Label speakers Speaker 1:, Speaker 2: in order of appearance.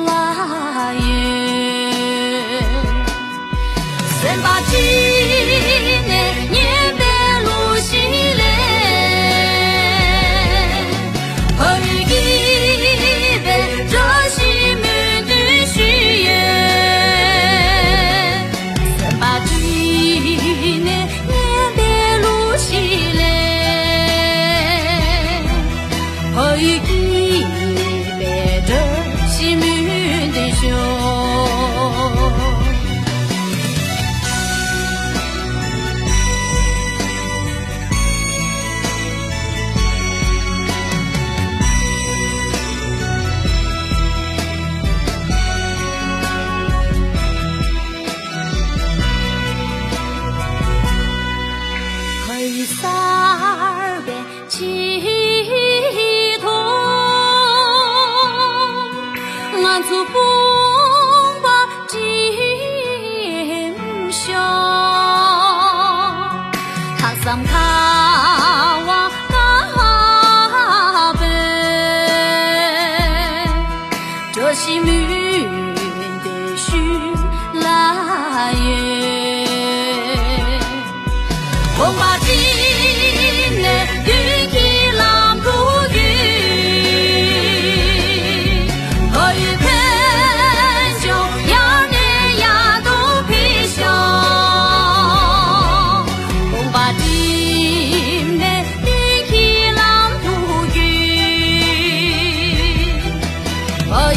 Speaker 1: 来源。三八七年年白露西来，何日一杯这西门的许愿。三八七年年白露西来，何日一杯这西门的许愿。三百七头，俺做风把金香，他上他往那边，这是命的许来源。风把金呢云起浪如云，何以看就呀年呀都皮笑。风把金呢云起浪如云，何以